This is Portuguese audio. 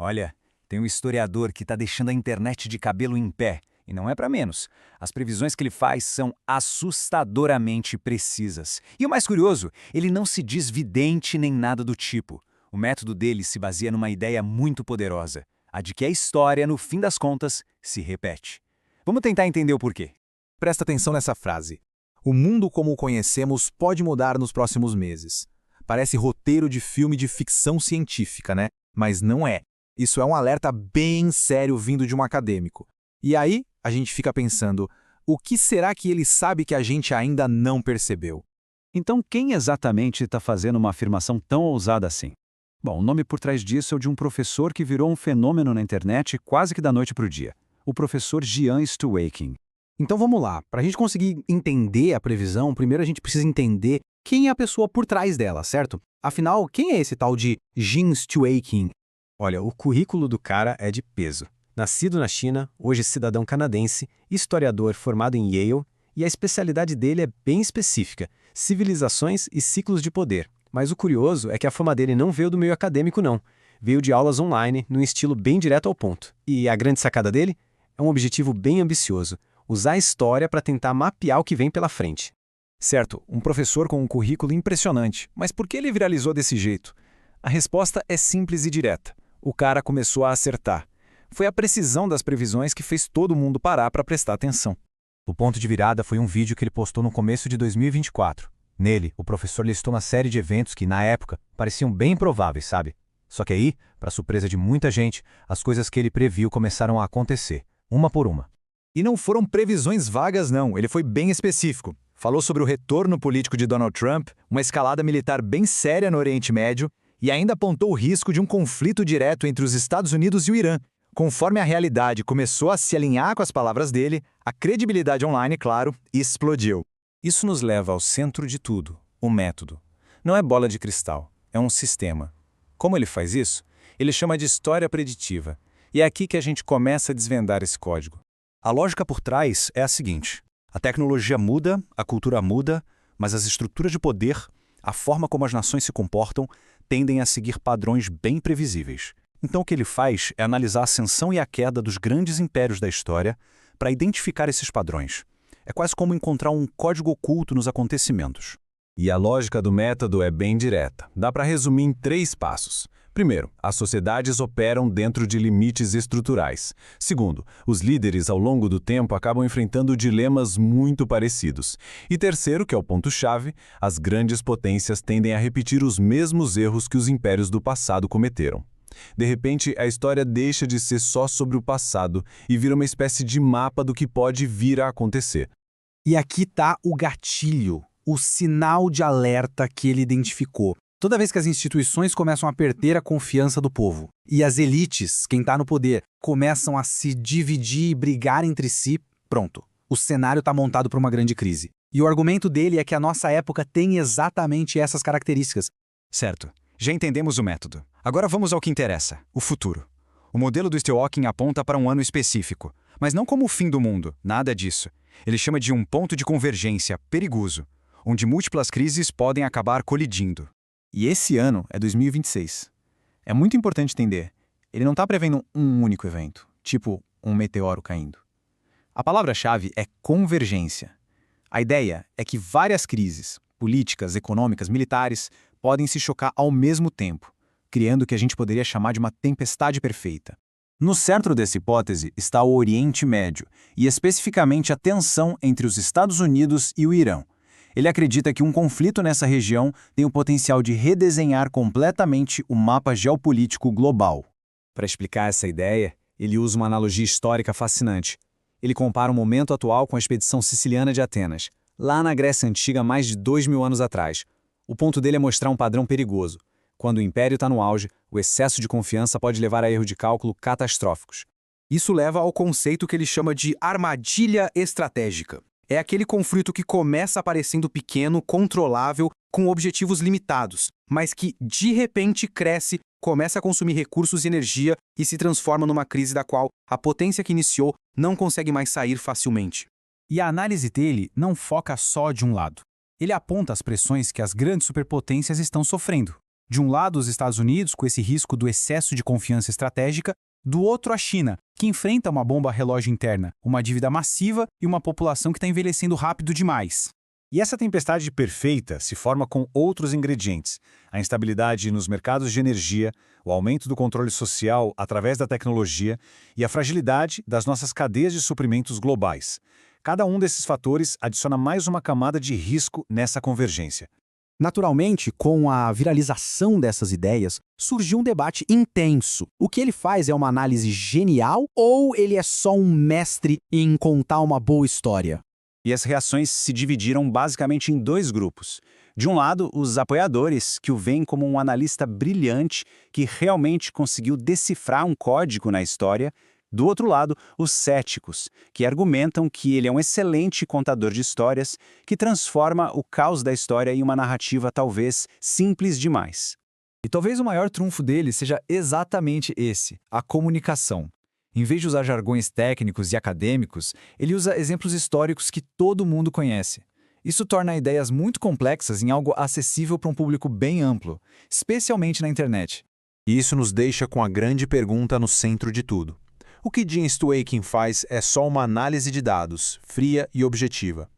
Olha, tem um historiador que está deixando a internet de cabelo em pé, e não é para menos. As previsões que ele faz são assustadoramente precisas. E o mais curioso, ele não se diz vidente nem nada do tipo. O método dele se baseia numa ideia muito poderosa, a de que a história, no fim das contas, se repete. Vamos tentar entender o porquê. Presta atenção nessa frase. O mundo como o conhecemos pode mudar nos próximos meses. Parece roteiro de filme de ficção científica, né? Mas não é. Isso é um alerta bem sério vindo de um acadêmico. E aí, a gente fica pensando, o que será que ele sabe que a gente ainda não percebeu? Então, quem exatamente está fazendo uma afirmação tão ousada assim? Bom, o nome por trás disso é o de um professor que virou um fenômeno na internet quase que da noite para o dia. O professor Jean Stuyvesant. Então vamos lá, para a gente conseguir entender a previsão, primeiro a gente precisa entender quem é a pessoa por trás dela, certo? Afinal, quem é esse tal de Jean Stuyvesant? Olha, o currículo do cara é de peso. Nascido na China, hoje cidadão canadense, historiador formado em Yale, e a especialidade dele é bem específica, civilizações e ciclos de poder. Mas o curioso é que a fama dele não veio do meio acadêmico não, veio de aulas online, num estilo bem direto ao ponto. E a grande sacada dele? É um objetivo bem ambicioso, usar a história para tentar mapear o que vem pela frente. Certo, um professor com um currículo impressionante, mas por que ele viralizou desse jeito? A resposta é simples e direta. O cara começou a acertar. Foi a precisão das previsões que fez todo mundo parar para prestar atenção. O ponto de virada foi um vídeo que ele postou no começo de 2024. Nele, o professor listou uma série de eventos que, na época, pareciam bem improváveis, sabe? Só que aí, para surpresa de muita gente, as coisas que ele previu começaram a acontecer, uma por uma. E não foram previsões vagas, não. Ele foi bem específico. Falou sobre o retorno político de Donald Trump, uma escalada militar bem séria no Oriente Médio e ainda apontou o risco de um conflito direto entre os Estados Unidos e o Irã. Conforme a realidade começou a se alinhar com as palavras dele, a credibilidade online, claro, explodiu. Isso nos leva ao centro de tudo, o método. Não é bola de cristal, é um sistema. Como ele faz isso? Ele chama de história preditiva. E é aqui que a gente começa a desvendar esse código. A lógica por trás é a seguinte: a tecnologia muda, a cultura muda, mas as estruturas de poder, a forma como as nações se comportam, tendem a seguir padrões bem previsíveis. Então o que ele faz é analisar a ascensão e a queda dos grandes impérios da história para identificar esses padrões. É quase como encontrar um código oculto nos acontecimentos. E a lógica do método é bem direta. Dá para resumir em 3 passos. Primeiro, as sociedades operam dentro de limites estruturais. Segundo, os líderes ao longo do tempo acabam enfrentando dilemas muito parecidos. E terceiro, que é o ponto-chave, as grandes potências tendem a repetir os mesmos erros que os impérios do passado cometeram. De repente, a história deixa de ser só sobre o passado e vira uma espécie de mapa do que pode vir a acontecer. E aqui está o gatilho, o sinal de alerta que ele identificou. Toda vez que as instituições começam a perder a confiança do povo e as elites, quem está no poder, começam a se dividir e brigar entre si, pronto, o cenário está montado para uma grande crise. E o argumento dele é que a nossa época tem exatamente essas características. Certo, já entendemos o método. Agora vamos ao que interessa, o futuro. O modelo do Stillwalking aponta para um ano específico, mas não como o fim do mundo, nada disso. Ele chama de um ponto de convergência perigoso, onde múltiplas crises podem acabar colidindo. E esse ano é 2026. É muito importante entender. Ele não está prevendo um único evento, tipo um meteoro caindo. A palavra-chave é convergência. A ideia é que várias crises, políticas, econômicas, militares, podem se chocar ao mesmo tempo, criando o que a gente poderia chamar de uma tempestade perfeita. No centro dessa hipótese está o Oriente Médio, e especificamente a tensão entre os Estados Unidos e o Irã. Ele acredita que um conflito nessa região tem o potencial de redesenhar completamente o mapa geopolítico global. Para explicar essa ideia, ele usa uma analogia histórica fascinante. Ele compara o momento atual com a expedição siciliana de Atenas, lá na Grécia Antiga mais de 2000 anos atrás. O ponto dele é mostrar um padrão perigoso. Quando o império está no auge, o excesso de confiança pode levar a erros de cálculo catastróficos. Isso leva ao conceito que ele chama de armadilha estratégica. É aquele conflito que começa parecendo pequeno, controlável, com objetivos limitados, mas que, de repente, cresce, começa a consumir recursos e energia e se transforma numa crise da qual a potência que iniciou não consegue mais sair facilmente. E a análise dele não foca só de um lado. Ele aponta as pressões que as grandes superpotências estão sofrendo. De um lado, os Estados Unidos, com esse risco do excesso de confiança estratégica, do outro, a China, que enfrenta uma bomba relógio interna, uma dívida massiva e uma população que está envelhecendo rápido demais. E essa tempestade perfeita se forma com outros ingredientes: a instabilidade nos mercados de energia, o aumento do controle social através da tecnologia e a fragilidade das nossas cadeias de suprimentos globais. Cada um desses fatores adiciona mais uma camada de risco nessa convergência. Naturalmente, com a viralização dessas ideias, surgiu um debate intenso. O que ele faz é uma análise genial ou ele é só um mestre em contar uma boa história? E as reações se dividiram basicamente em dois grupos. De um lado, os apoiadores, que o veem como um analista brilhante que realmente conseguiu decifrar um código na história. Do outro lado, os céticos, que argumentam que ele é um excelente contador de histórias que transforma o caos da história em uma narrativa talvez simples demais. E talvez o maior trunfo dele seja exatamente esse, a comunicação. Em vez de usar jargões técnicos e acadêmicos, ele usa exemplos históricos que todo mundo conhece. Isso torna ideias muito complexas em algo acessível para um público bem amplo, especialmente na internet. E isso nos deixa com a grande pergunta no centro de tudo. O que Dean Stuyvesant faz é só uma análise de dados, fria e objetiva.